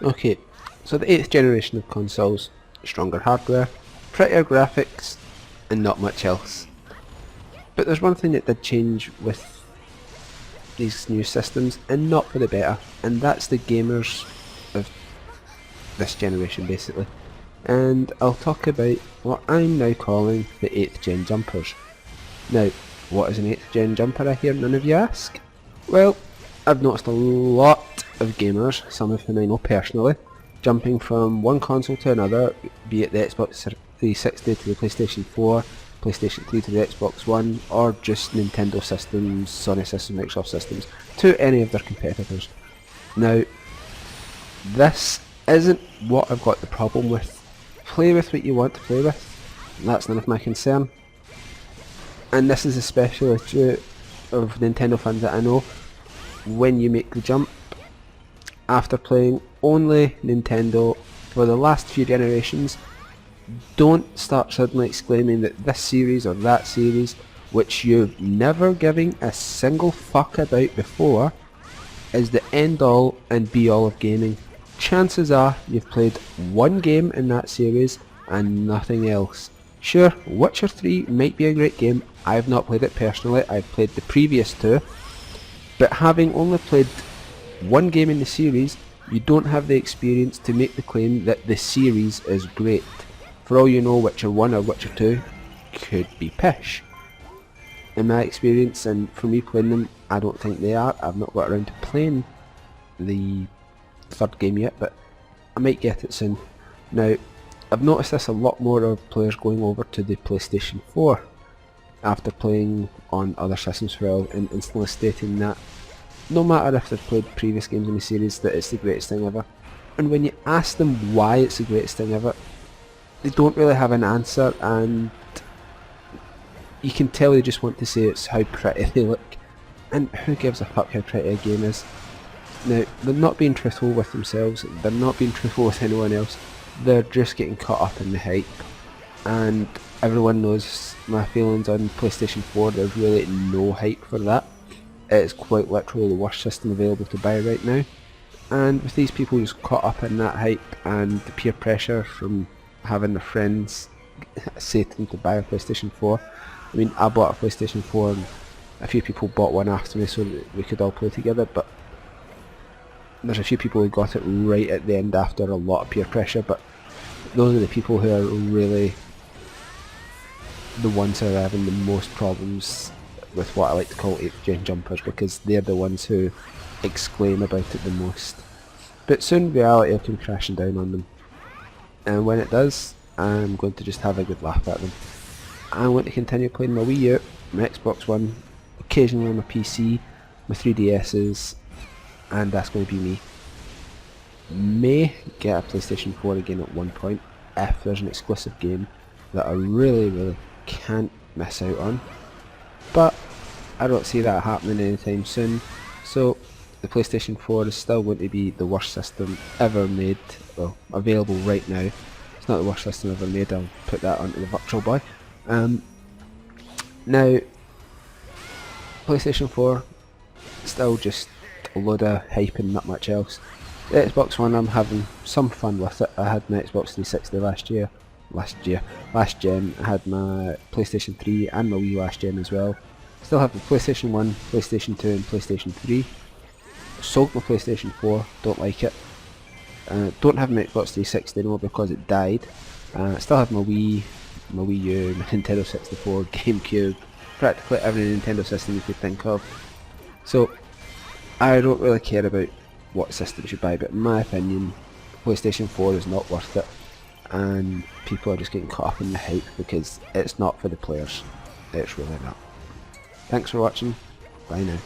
Okay, so the 8th generation of consoles, stronger hardware, prettier graphics, and not much else. But there's one thing that did change with these new systems, and not for the better, and that's the gamers of this generation basically. And I'll talk about what I'm now calling the 8th gen jumpers. Now, what is an 8th gen jumper, I hear none of you ask? Well, I've noticed a lot of gamers, some of whom I know personally, jumping from one console to another, be it the Xbox 360 to the PlayStation 4, PlayStation 3 to the Xbox One, or just Nintendo systems, Sony systems, Microsoft systems, to any of their competitors. Now, this isn't what I've got the problem with. Play with what you want to play with, that's none of my concern. And this is especially true of Nintendo fans that I know. When you make the jump, after playing only Nintendo for the last few generations, don't start suddenly exclaiming that this series or that series, which you've never given a single fuck about before, is the end all and be all of gaming. Chances are you've played one game in that series and nothing else. Sure, Witcher 3 might be a great game, I've not played it personally, I've played the previous two, but having only played one game in the series, you don't have the experience to make the claim that the series is great. For all you know, Witcher 1 or Witcher 2 could be pish. In my experience, and for me playing them, I don't think they are. I've not got around to playing the third game yet, but I might get it soon. Now, I've noticed this a lot more of players going over to the PlayStation 4 after playing on other systems for a while, and instantly stating that no matter if they've played previous games in the series, that it's the greatest thing ever. And when you ask them why it's the greatest thing ever, they don't really have an answer, and you can tell they just want to say it's how pretty they look. And who gives a fuck how pretty a game is? Now, they're not being truthful with themselves, they're not being truthful with anyone else, they're just getting caught up in the hype. And everyone knows my feelings on PlayStation 4, there's really no hype for that. It's quite literally the worst system available to buy right now. And with these people just caught up in that hype and the peer pressure from having their friends say to them to buy a PlayStation 4. I mean, I bought a PlayStation 4 and a few people bought one after me so that we could all play together, but there's a few people who got it right at the end after a lot of peer pressure, but those are the people who are really the ones who are having the most problems with what I like to call 8th gen jumpers, because they're the ones who exclaim about it the most. But soon reality will come crashing down on them, and when it does, I'm going to just have a good laugh at them. I'm going to continue playing my Wii U, my Xbox One, occasionally on my PC, my 3DS's, and that's going to be me. May get a PlayStation 4 again at one point, if there's an exclusive game that I really can't miss out on. But I don't see that happening anytime soon, so the PlayStation 4 is still going to be the worst system ever made, well, available right now. It's not the worst system ever made, I'll put that onto the Virtual Boy. Now, PlayStation 4, still just a load of hype and not much else. The Xbox One, I'm having some fun with it. I had my Xbox 360 last gen. I had my PlayStation 3 and my Wii last gen as well. Still have the PlayStation 1, PlayStation 2 and PlayStation 3. Sold my PlayStation 4, don't like it. Don't have my Xbox 360 anymore because it died. Still have my Wii, my Wii U, my Nintendo 64, GameCube, practically every Nintendo system you could think of. So I don't really care about what system you should buy, but in my opinion, PlayStation 4 is not worth it, and people are just getting caught up in the hype because it's not for the players. It's really not. Thanks for watching, bye now.